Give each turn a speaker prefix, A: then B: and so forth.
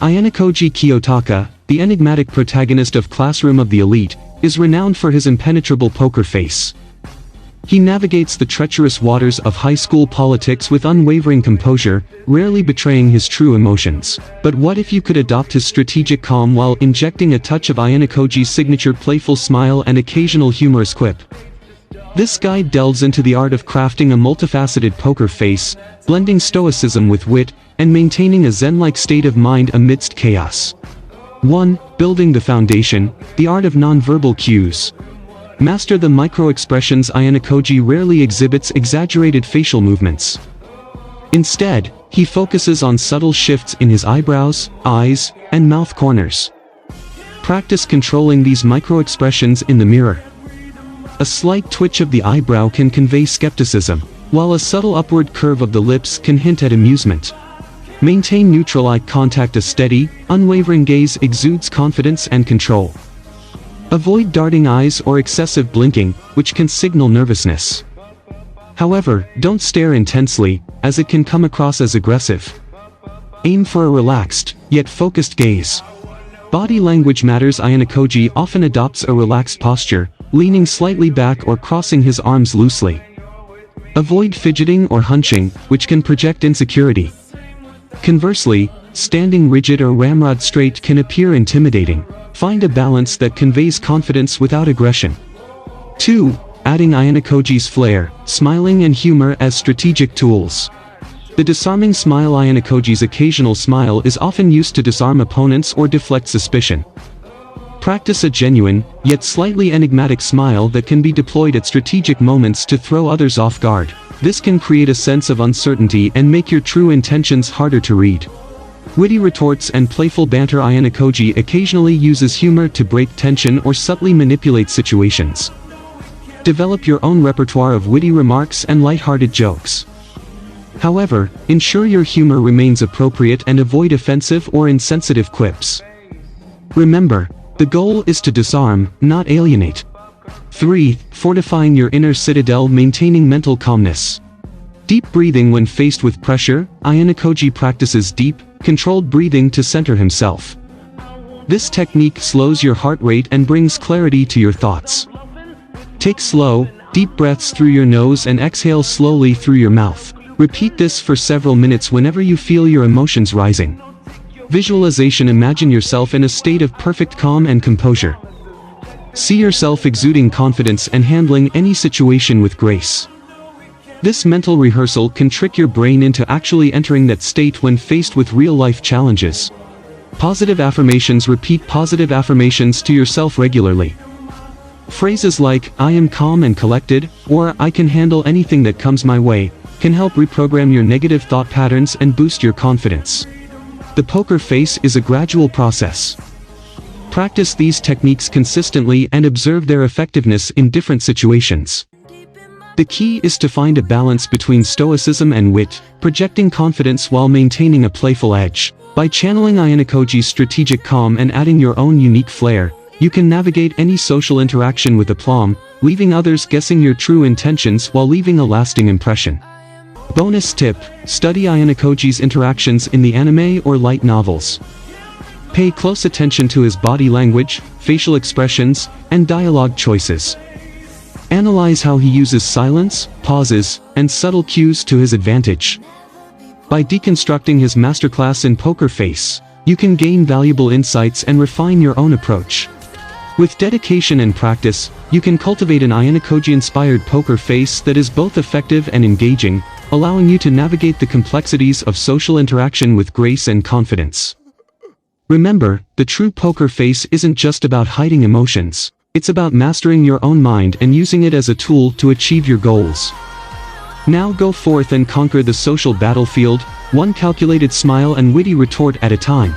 A: Ayanokoji Kiyotaka, the enigmatic protagonist of Classroom of the Elite, is renowned for his impenetrable poker face. He navigates the treacherous waters of high school politics with unwavering composure, rarely betraying his true emotions. But what if you could adopt his strategic calm while injecting a touch of Ayanokoji's signature playful smile and occasional humorous quip? This guide delves into the art of crafting a multifaceted poker face, blending stoicism with wit, and maintaining a zen-like state of mind amidst chaos. 1. Building the foundation, the art of nonverbal cues. Master the micro-expressions. Ayanokoji rarely exhibits exaggerated facial movements. Instead, he focuses on subtle shifts in his eyebrows, eyes, and mouth corners. Practice controlling these micro-expressions in the mirror. A slight twitch of the eyebrow can convey skepticism, while a subtle upward curve of the lips can hint at amusement. Maintain neutral eye contact. A steady, unwavering gaze exudes confidence and control. Avoid darting eyes or excessive blinking, which can signal nervousness. However, don't stare intensely, as it can come across as aggressive. Aim for a relaxed, yet focused gaze. Body language matters. Ayanokoji often adopts a relaxed posture, leaning slightly back or crossing his arms loosely. Avoid fidgeting or hunching, which can project insecurity. Conversely, standing rigid or ramrod straight can appear intimidating. Find a balance that conveys confidence without aggression. 2. Adding Ayanokoji's flair, smiling and humor as strategic tools. The disarming smile. Ayanokoji's occasional smile is often used to disarm opponents or deflect suspicion. Practice a genuine, yet slightly enigmatic smile that can be deployed at strategic moments to throw others off guard. This can create a sense of uncertainty and make your true intentions harder to read. Witty retorts and playful banter. Ayanokoji occasionally uses humor to break tension or subtly manipulate situations. Develop your own repertoire of witty remarks and light-hearted jokes. However, ensure your humor remains appropriate and avoid offensive or insensitive quips. Remember, the goal is to disarm, not alienate. 3. Fortifying your inner citadel. Maintaining mental calmness. Deep breathing. When faced with pressure, Ayanokoji practices deep, controlled breathing to center himself. This technique slows your heart rate and brings clarity to your thoughts. Take slow, deep breaths through your nose and exhale slowly through your mouth. Repeat this for several minutes whenever you feel your emotions rising. Visualization. Imagine yourself in a state of perfect calm and composure. See yourself exuding confidence and handling any situation with grace. This mental rehearsal can trick your brain into actually entering that state when faced with real-life challenges. Positive affirmations. Repeat positive affirmations to yourself regularly. Phrases like, "I am calm and collected," or "I can handle anything that comes my way," can help reprogram your negative thought patterns and boost your confidence. The poker face is a gradual process. Practice these techniques consistently and observe their effectiveness in different situations. The key is to find a balance between stoicism and wit, projecting confidence while maintaining a playful edge. By channeling Ayanokoji's strategic calm and adding your own unique flair, you can navigate any social interaction with aplomb, leaving others guessing your true intentions while leaving a lasting impression. Bonus tip: study Ayanokoji's interactions in the anime or light novels. Pay close attention to his body language, facial expressions, and dialogue choices. Analyze how he uses silence, pauses, and subtle cues to his advantage. By deconstructing his masterclass in poker face, you can gain valuable insights and refine your own approach. With dedication and practice, you can cultivate an Ayanokoji-inspired poker face that is both effective and engaging, allowing you to navigate the complexities of social interaction with grace and confidence. Remember, the true poker face isn't just about hiding emotions. It's about mastering your own mind and using it as a tool to achieve your goals. Now go forth and conquer the social battlefield, one calculated smile and witty retort at a time.